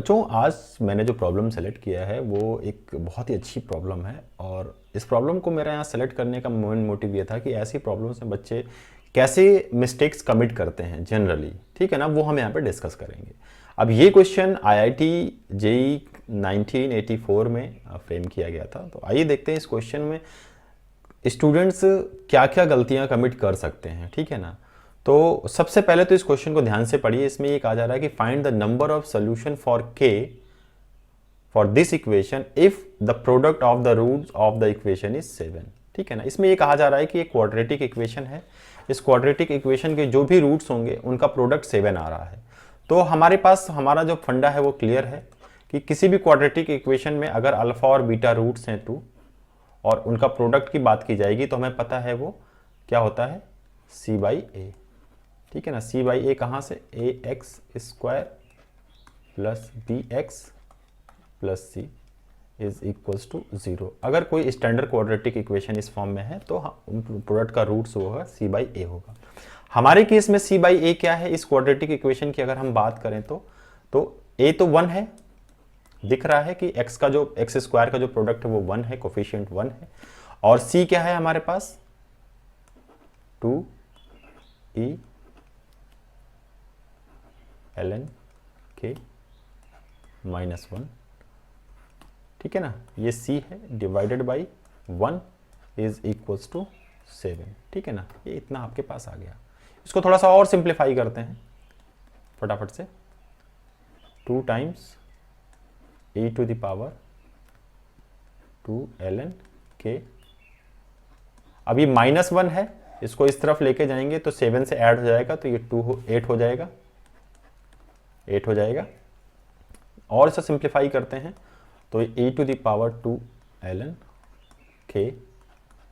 बच्चों आज मैंने जो प्रॉब्लम सेलेक्ट किया है वो एक बहुत ही अच्छी प्रॉब्लम है और इस प्रॉब्लम को मेरा यहाँ सेलेक्ट करने का मेन मोटिव ये था कि ऐसी प्रॉब्लम्स में बच्चे कैसे मिस्टेक्स कमिट करते हैं जनरली, ठीक है ना, वो हम यहाँ पे डिस्कस करेंगे। अब ये क्वेश्चन आईआईटी जेई 1984 में फ्रेम किया गया था, तो आइए देखते हैं इस क्वेश्चन में स्टूडेंट्स क्या क्या गलतियाँ कमिट कर सकते हैं, ठीक है ना। तो सबसे पहले तो इस क्वेश्चन को ध्यान से पढ़िए। इसमें ये कहा जा रहा है कि find the number of solution for K for this equation if the product of the roots of the equation is 7, ठीक है ना। इसमें ये कहा जा रहा है कि ये क्वाड्रेटिक इक्वेशन है, इस क्वाड्रेटिक इक्वेशन के जो भी रूट्स होंगे उनका प्रोडक्ट 7 आ रहा है। तो हमारे पास हमारा जो फंडा है वो क्लियर है कि किसी भी क्वाड्रेटिक इक्वेशन में अगर अल्फा और बीटा रूट्स हैं 2 और उनका प्रोडक्ट की बात की जाएगी तो हमें पता है वो क्या होता है, c बाई ए, ठीक है ना। c बाई ए कहाँ से, A x square plus B x plus C is equals to 0। अगर कोई स्टैंडर्ड क्वाड्रेटिक इक्वेशन इस फॉर्म में है तो प्रोडक्ट का रूट्स होगा c बाई ए होगा। हमारे केस में c बाई ए क्या है, इस क्वाड्रेटिक इक्वेशन की अगर हम बात करें तो a तो 1 है, दिख रहा है कि x का जो एक्स स्क्वायर का जो प्रोडक्ट है वो 1 है, कोफिशिएंट 1 है, और c क्या है हमारे पास 2e ln k माइनस 1, ठीक है ना। ये c है divided by 1 is equals to 7, ठीक है ना। ये इतना आपके पास आ गया। इसको थोड़ा सा और सिंप्लीफाई करते हैं फटाफट से। 2 times e to the power 2 ln k, अभी -1 है, इसको इस तरफ लेके जाएंगे तो 7 से ऐड हो जाएगा तो ये 8 हो जाएगा, 8 हो जाएगा। और इसे सिंप्लीफाई करते हैं तो e to the power 2 ln k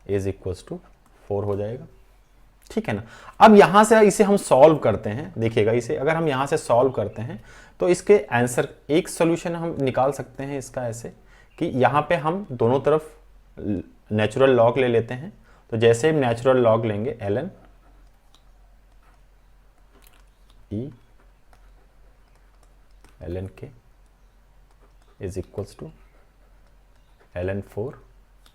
is equals to 4 हो जाएगा, ठीक है ना। अब यहां से इसे हम सॉल्व करते हैं, देखिएगा इसे अगर हम यहां से सॉल्व करते हैं तो इसके आंसर एक सॉल्यूशन हम निकाल सकते हैं इसका ऐसे कि यहां पे हम दोनों तरफ नेचुरल लॉग ले लेते हैं। तो जैसे हम नेचुरल लॉग लेंगे ln e ln k is equals to ln 4,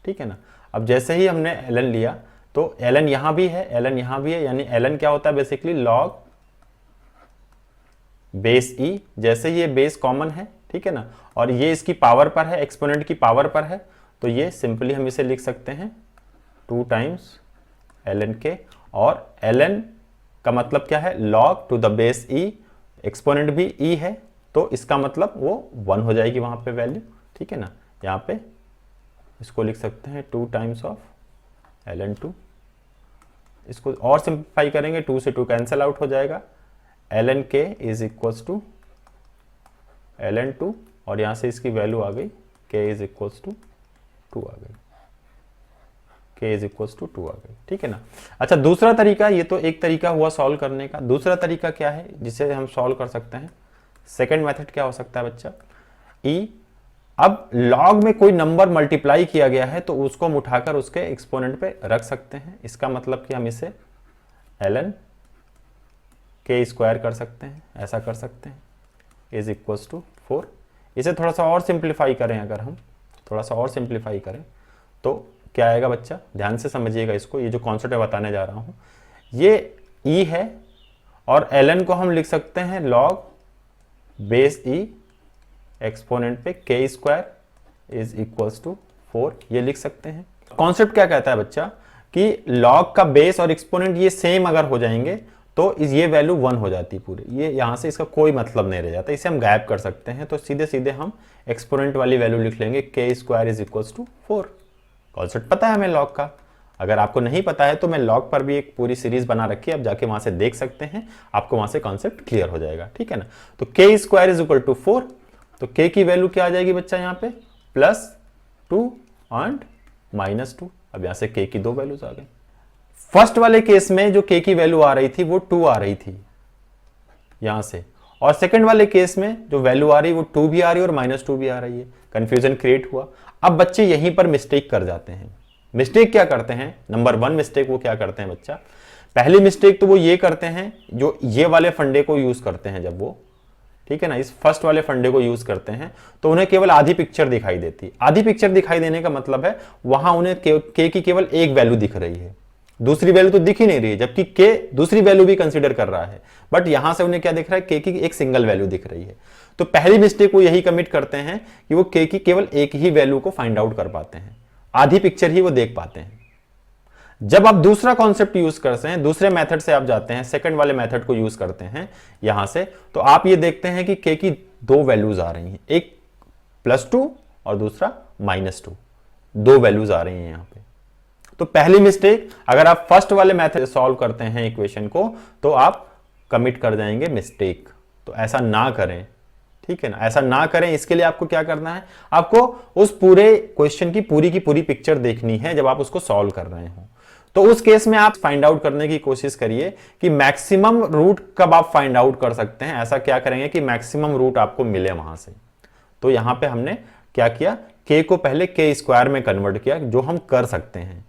ठीक है ना। अब जैसे ही हमने ln लिया तो ln यहां भी है, ln यहां भी है, यानी ln क्या होता है बेसिकली लॉग बेस e। जैसे ही ये बेस कॉमन है, ठीक है ना, और ये इसकी पावर पर है, एक्सपोनेंट की पावर पर है, तो ये सिंपली हम इसे लिख सकते हैं 2 टाइम्स ln k, और ln का मतलब क्या है, log to the base e, exponent भी e है तो इसका मतलब वो 1 हो जाएगी वहां पे वैल्यू, ठीक है ना। यहाँ पे इसको लिख सकते हैं 2 टाइम्स ऑफ ln 2। इसको और सिंप्लीफाई करेंगे, 2 से 2 कैंसिल आउट हो जाएगा, ln k is equals to ln 2, और यहाँ से इसकी वैल्यू आ गई k इज इक्वल्स टू 2 आ गई, k इज इक्वल्स टू 2 आ गई, ठीक है ना। अच्छा, दूसरा तरीका, ये तो एक तरीका हुआ सॉल्व करने का। दूसरा तरीका क्या है जिसे हम सॉल्व कर सकते हैं, सेकेंड मेथड क्या हो सकता है बच्चा, e, अब लॉग में कोई नंबर मल्टीप्लाई किया गया है तो उसको हम उठाकर उसके एक्सपोनेंट पे रख सकते हैं। इसका मतलब कि हम इसे ln k स्क्वायर कर सकते हैं, ऐसा कर सकते हैं, इज इक्वल्स टू 4। इसे थोड़ा सा और सिंप्लीफाई करें, अगर हम थोड़ा सा और सिंप्लीफाई करें तो क्या आएगा बच्चा, ध्यान से समझिएगा इसको, ये जो कॉन्सेप्ट बताने जा रहा हूं, ये e है और ln को हम लिख सकते हैं लॉग बेस e एक्सपोनेंट पे k square is equals to 4, ये लिख सकते हैं। कॉन्सेप्ट क्या कहता है बच्चा कि लॉग का बेस और एक्सपोनेंट ये सेम अगर हो जाएंगे तो ये वैल्यू 1 हो जाती पूरी, ये यहां से इसका कोई मतलब नहीं रह जाता, इसे हम गायब कर सकते हैं। तो सीधे सीधे हम एक्सपोनेंट वाली वैल्यू लिख लेंगे k square is equals to 4। Concept पता है हमें लॉग का, अगर आपको नहीं पता है तो मैं लॉग पर भी एक पूरी सीरीज बना रखी है, आप जाके वहां से देख सकते हैं, आपको वहां से कॉन्सेप्ट क्लियर हो जाएगा, ठीक है ना। तो k square is equal to 4, तो k की वैल्यू क्या आ जाएगी बच्चा यहाँ पे +2 एंड -2। अब यहां से k की 2 वैल्यूज आ गई। फर्स्ट वाले केस में जो k की वैल्यू आ रही थी वो 2 आ रही थी यहां से, और सेकंड वाले केस में जो वैल्यू आ रही है वो 2 भी आ रही है और -2 भी आ रही है, कंफ्यूजन क्रिएट हुआ। अब बच्चे यहीं पर मिस्टेक कर जाते हैं। मिस्टेक क्या करते हैं, नंबर 1 मिस्टेक वो क्या करते हैं बच्चा, पहली मिस्टेक तो वो ये करते हैं, जो ये वाले फंडे को यूज करते हैं, जब वो ठीक है ना, इस फर्स्ट वाले फंडे को यूज करते हैं तो उन्हें केवल आधी पिक्चर दिखाई देती। आधी पिक्चर दिखाई देने का मतलब है वहां उन्हें के की केवल एक वैल्यू दिख रही है, दूसरी वैल्यू तो दिख ही नहीं रही है, जबकि के दूसरी वैल्यू भी कंसीडर कर रहा है, बट यहां से उन्हें क्या दिख रहा है, के की एक सिंगल वैल्यू दिख रही है। तो पहली मिस्टेक वो यही कमिट करते हैं कि वो के की केवल एक ही वैल्यू को फाइंड आउट कर पाते हैं, आधी पिक्चर ही वो देख पाते हैं। जब आप दूसरा कॉन्सेप्ट यूज करते हैं, दूसरे मेथड से आप जाते हैं, सेकंड वाले मेथड को यूज करते हैं यहां से, तो आप ये देखते हैं कि के की दो वैल्यूज आ रही हैं, एक +2 और दूसरा -2, दो वैल्यूज आ रही हैं यहां पे। तो पहली मिस्टेक, अगर आप फर्स्ट वाले मेथड सॉल्व करते हैं इक्वेशन को तो आप कमिट कर जाएंगे मिस्टेक, तो ऐसा ना करें, ठीक है ना, ऐसा ना करें। इसके लिए आपको क्या करना है, आपको उस पूरे क्वेश्चन की पूरी पिक्चर देखनी है जब आप उसको सॉल्व कर रहे हो। तो उस केस में आप फाइंड आउट करने की कोशिश करिए कि मैक्सिमम रूट कब आप फाइंड आउट कर सकते हैं। ऐसा क्या करेंगे कि मैक्सिमम रूट आपको मिले वहां से। तो यहां पे हमने क्या किया, के को पहले के स्क्वायर में कन्वर्ट किया, जो हम कर सकते हैं।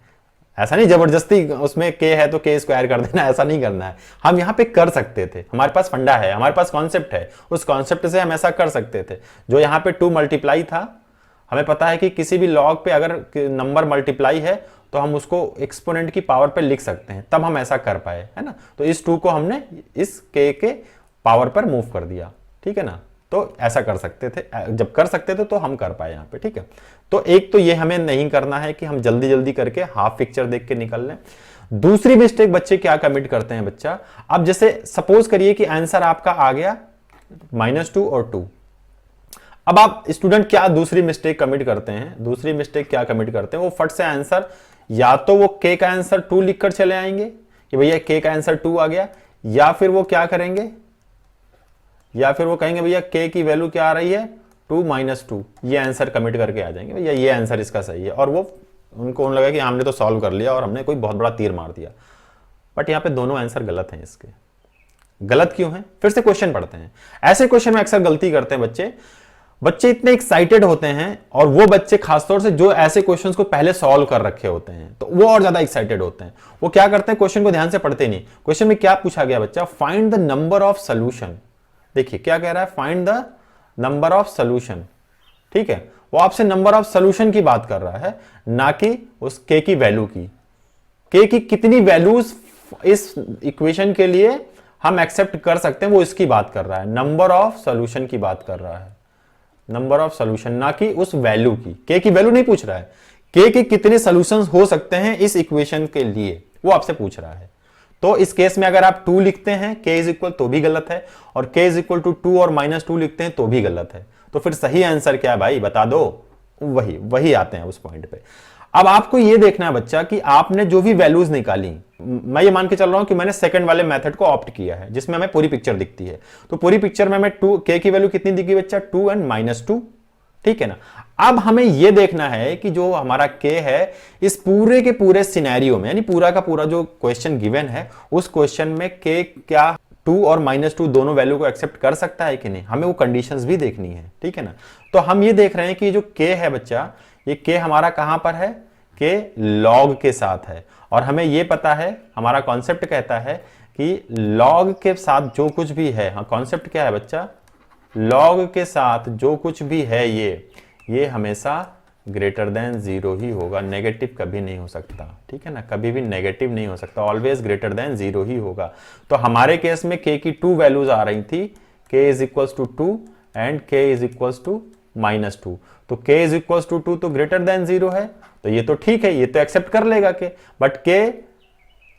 ऐसा नहीं जबरदस्ती उसमें के है तो के स्क्वायर कर देना, ऐसा नहीं करना है। हम यहां पे कर सकते थे, हमारे पास फंडा है, हमारे पास कॉन्सेप्ट है, उस कॉन्सेप्ट से हम ऐसा कर सकते थे। जो यहां पे 2 मल्टीप्लाई था, हमें पता है कि किसी भी लॉग पे अगर नंबर मल्टीप्लाई है तो हम उसको एक्सपोनेंट की पावर पे लिख सकते हैं, तब हम ऐसा कर पाए, है ना। तो इस 2 को हमने इस के पावर पर मूव कर दिया, ठीक है ना। तो ऐसा कर सकते थे, जब कर सकते थे तो हम कर पाए यहाँ पे, ठीक है। तो एक तो ये हमें नहीं करना है कि हम जल्दी जल्दी करके हाफ पिक्चर देख के निकल लें। दूसरी मिस्टेक बच्चे क्या कमिट करते हैं बच्चा, अब जैसे सपोज करिए कि आंसर आपका आ गया -2 और 2। अब आप स्टूडेंट क्या दूसरी मिस्टेक कमिट करते हैं, दूसरी मिस्टेक क्या कमिट करते हैं, वो फट से आंसर, या तो वो के का आंसर 2 लिखकर चले आएंगे कि भैया के का आंसर 2 आ गया, या फिर वो क्या करेंगे, या फिर वो कहेंगे भैया के की वैल्यू क्या आ रही है 2 - 2, ये आंसर कमिट करके आ जाएंगे, भैया ये आंसर इसका सही है। और वो उनको लगा कि हमने तो सॉल्व कर लिया और हमने कोई बहुत बड़ा तीर मार दिया। बट यहाँ पे दोनों आंसर गलत हैं। इसके गलत क्यों हैं, फिर से क्वेश्चन पढ़ते हैं। ऐसे क्वेश्चन में अक्सर गलती करते हैं बच्चे इतने एक्साइटेड होते हैं, और वो बच्चे खासतौर से जो ऐसे क्वेश्चंस को पहले सॉल्व कर रखे होते हैं तो वो और ज्यादा एक्साइटेड होते हैं। वो क्या करते हैं, क्वेश्चन को ध्यान से पढ़ते नहीं। क्वेश्चन में क्या पूछा गया बच्चा, find the number of solution. देखिए क्या कह रहा है, find the number of solution, ठीक है। वो आपसे नंबर ऑफ सोल्यूशन की बात कर रहा है, ना कि उस के की वैल्यू की। के की कितनी वैल्यूज इस इक्वेशन के लिए हम एक्सेप्ट कर सकते हैं, वो इसकी बात कर रहा है, नंबर ऑफ सोल्यूशन की बात कर रहा है, नंबर ऑफ सोल्यूशन, ना कि उस वैल्यू की। के की वैल्यू नहीं पूछ रहा है, के कितने सॉल्यूशंस हो सकते हैं इस इक्वेशन के लिए, वो आपसे पूछ रहा है। तो इस केस में अगर आप 2 लिखते हैं के इज इक्वल तो भी गलत है, और के इज इक्वल टू 2 और -2 लिखते हैं तो भी गलत है। तो फिर सही आंसर क्या है भाई, बता दो। वही आते हैं उस पॉइंट पे। अब आपको यह देखना है बच्चा कि आपने जो भी वैल्यूज निकाली, मैं ये मान के चल रहा हूं कि मैंने सेकंड वाले मेथड को ऑप्ट किया है जिसमें हमें पूरी पिक्चर दिखती है। तो पूरी पिक्चर में हमें 2 के की वैल्यू कितनी दिखी बच्चा, 2 और -2, ठीक है ना। अब हमें यह देखना है कि जो हमारा के है इस पूरे के पूरे सिनेरियो में, यानी पूरा का पूरा जो क्वेश्चन गिवन है उस क्वेश्चन में के क्या 2 और -2 दोनों वैल्यू को एक्सेप्ट कर सकता है कि नहीं, हमें वो कंडीशंस भी देखनी है, ठीक है ना। तो हम ये देख रहे हैं कि जो के है बच्चा, ये के हमारा कहां पर है, के लॉग के साथ है। और हमें ये पता है, हमारा कॉन्सेप्ट कहता है कि लॉग के साथ जो कुछ भी है, हाँ कॉन्सेप्ट क्या है बच्चा, लॉग के साथ जो कुछ भी है ये हमेशा ग्रेटर देन 0 ही होगा, नेगेटिव कभी नहीं हो सकता, ठीक है ना, कभी भी नेगेटिव नहीं हो सकता, ऑलवेज ग्रेटर देन 0 ही होगा। तो हमारे केस में के की 2 वैल्यूज आ रही थी, के इज इक्वल्स टू 2 एंड के इज इक्वल्स टू -2। तो के इज इक्वल्स टू 2 तो ग्रेटर देन 0 है, तो ये तो ठीक है, ये तो एक्सेप्ट कर लेगा के, but k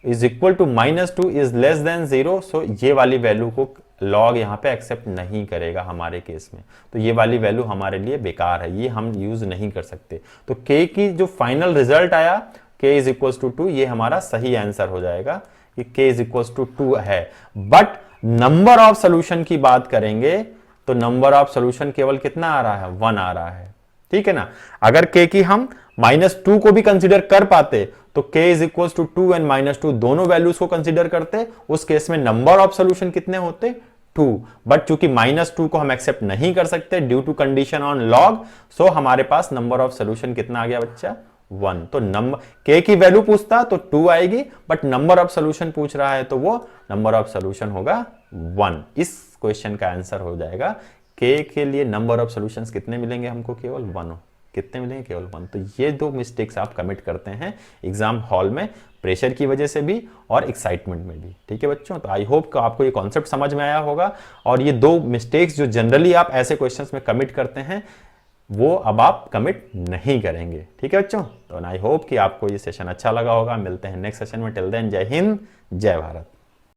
is equal to -2 is less than 0, so ये वाली वैल्यू को लॉग यहां पे एक्सेप्ट नहीं करेगा हमारे केस में। तो ये वाली वैल्यू हमारे लिए बेकार है, ये हम यूज नहीं कर सकते। तो के की जो फाइनल रिजल्ट आया के इज इक्वल्स टू 2, ये हमारा सही आंसर हो जाएगा कि के इज इक्वल्स टू 2 है। बट नंबर ऑफ सोल्यूशन की बात करेंगे तो नंबर ऑफ सोल्यूशन केवल कितना आ रहा है, 1 आ रहा है, ठीक है ना। अगर के की हम -2 को भी कंसीडर कर पाते तो k is equal to 2 and -2 दोनों वैल्यूज को कंसीडर करते, उस केस में नंबर ऑफ सोल्यूशन कितने होते, 2। बट चूंकि -2 को हम एक्सेप्ट नहीं कर सकते due to condition on log, so हमारे पास नंबर ऑफ सोल्यूशन कितना आ गया बच्चा, 1। तो नंबर k की वैल्यू पूछता तो 2 आएगी, बट नंबर ऑफ सोल्यूशन पूछ रहा है तो वो नंबर ऑफ सोल्यूशन होगा 1। इस क्वेश्चन का आंसर हो जाएगा के के लिए नंबर ऑफ सॉल्यूशंस कितने मिलेंगे हमको, केवल 1। कितने मिलेंगे, केवल 1। तो ये 2 मिस्टेक्स आप कमिट करते हैं एग्जाम हॉल में, प्रेशर की वजह से भी और एक्साइटमेंट में भी। ठीक है बच्चों, तो आई होप कि आपको ये कॉन्सेप्ट समझ में आया होगा, और ये 2 मिस्टेक्स जो जनरली आप ऐसे क्वेश्चंस में कमिट करते हैं वो अब आप कमिट नहीं करेंगे। ठीक है बच्चों, तो आई होप कि आपको ये सेशन अच्छा लगा होगा। मिलते हैं नेक्स्ट सेशन में। टिल देन जय हिंद, जय भारत।